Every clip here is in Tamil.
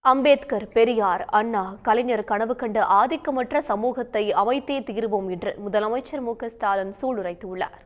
அம்பேத்கர், பெரியார், அண்ணா, கலைஞர் கனவு கண்ட ஆதிக்கமற்ற சமூகத்தை அமைத்தே தீருவோம் என்று முதலமைச்சர் மு.க.ஸ்டாலின் சூளுரைத்துள்ளார்.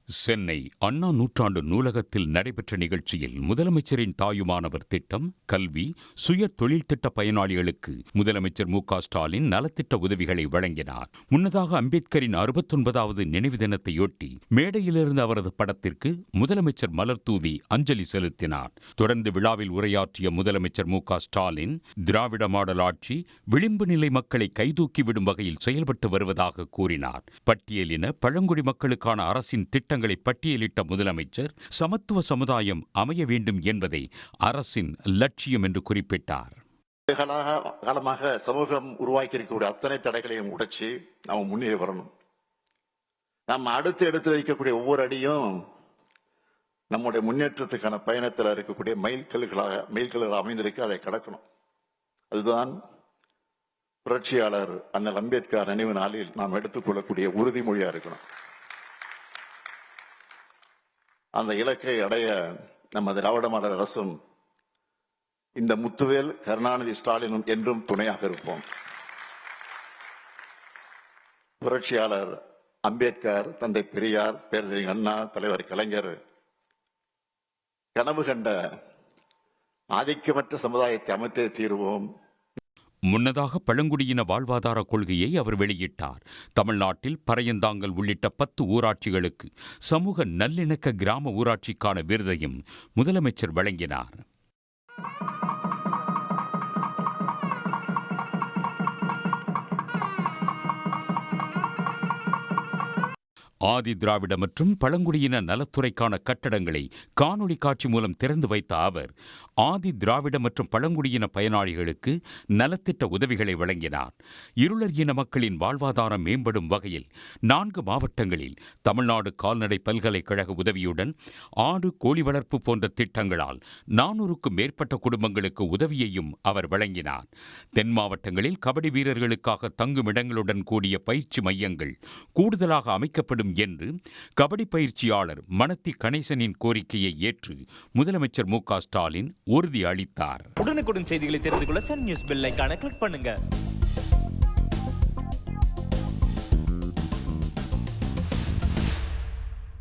சென்னை அண்ணா நூற்றாண்டு நூலகத்தில் நடைபெற்ற நிகழ்ச்சியில் முதலமைச்சரின் தாயுமானவர் திட்டம், கல்வி, சுய தொழில் திட்ட பயனாளிகளுக்கு முதலமைச்சர் மு.க.ஸ்டாலின் நலத்திட்ட உதவிகளை வழங்கினார். முன்னதாக அம்பேத்கரின் 69வது நினைவு தினத்தையொட்டி மேடையிலிருந்து அவரது படத்திற்கு முதலமைச்சர் மலர் தூவி அஞ்சலி செலுத்தினார். தொடர்ந்து விழாவில் உரையாற்றிய முதலமைச்சர் மு.க.ஸ்டாலின், திராவிட மாடல் ஆட்சி விளிம்பு நிலை மக்களை கைதூக்கிவிடும் வகையில் செயல்பட்டு வருவதாக கூறினார். பட்டியலின பழங்குடி மக்களுக்கான அரசின் திட்டங்களை பட்டியலிட்ட முதலமைச்சர், சமத்துவ சமுதாயம் அமைய வேண்டும் என்பதை அரசின் லட்சியம் என்று குறிப்பிட்டார். காலமாக சமூகம் உருவாக்கி இருக்கக்கூடிய அத்தனை தடைகளையும் உடைச்சு நாம் முன்னேறி வரணும். நாம் அடுத்து எடுத்து வைக்கக்கூடிய ஒவ்வொரு அடியும் நம்முடைய முன்னேற்றத்துக்கான பயணத்தில் இருக்கக்கூடிய மைல்கல்லாக அமைந்திருக்கு. அதை கடக்கணும். அதுதான் புரட்சியாளர் அண்ணல் அம்பேத்கர் நினைவு நாளில் நாம் எடுத்துக்கொள்ளக்கூடிய உறுதிமொழியா இருக்கணும். அந்த இலக்கை அடைய நம்ம திராவிட மாடல் அரசும் இந்த முத்துவேல் கருணாநிதி ஸ்டாலினும் என்றும் துணையாக இருப்போம். புரட்சியாளர் அம்பேத்கர், தந்தை பெரியார், பேரறிஞர் அண்ணா, தலைவர் கலைஞர் கனவு கண்ட ஆதிக்கமற்ற சமுதாயத்தை அமைத்தே தீருவோம். முன்னதாக பழங்குடியின வாழ்வாதார கொள்கையை அவர் வெளியிட்டார். தமிழ்நாட்டில் பறையந்தாங்கல் உள்ளிட்ட 10 ஊராட்சிகளுக்கு சமூக நல்லிணக்க கிராம ஊராட்சிக்கான விருதையும் முதலமைச்சர் வழங்கினார். ஆதி திராவிட மற்றும் பழங்குடியின நலத்துறைக்கான கட்டடங்களை காணொலி காட்சி மூலம் திறந்து வைத்த அவர், ஆதி திராவிட மற்றும் பழங்குடியின பயனாளிகளுக்கு நலத்திட்ட உதவிகளை வழங்கினார். இருளர் இன மக்களின் வாழ்வாதாரம் மேம்படும் வகையில் 4 மாவட்டங்களில் தமிழ்நாடு கால்நடை பல்கலைக்கழக உதவியுடன் ஆடு, கோழி வளர்ப்பு போன்ற திட்டங்களால் 400க்கும் மேற்பட்ட குடும்பங்களுக்கு உதவியையும் அவர் வழங்கினார். தென் மாவட்டங்களில் கபடி வீரர்களுக்காக தங்குமிடங்களுடன் கூடிய பயிற்சி மையங்கள் கூடுதலாக அமைக்கப்படும் என்று கபடி பயிற்சியாளர் மணத்தி கணேசனின் கோரிக்கையை ஏற்று முதலமைச்சர் மு.க.ஸ்டாலின் உறுதி அளித்தார். உடனுக்குடன் செய்திகளை தெரிந்து கொள்ள சன் நியூஸ் பெல் ஐகானை கிளிக் பண்ணுங்க.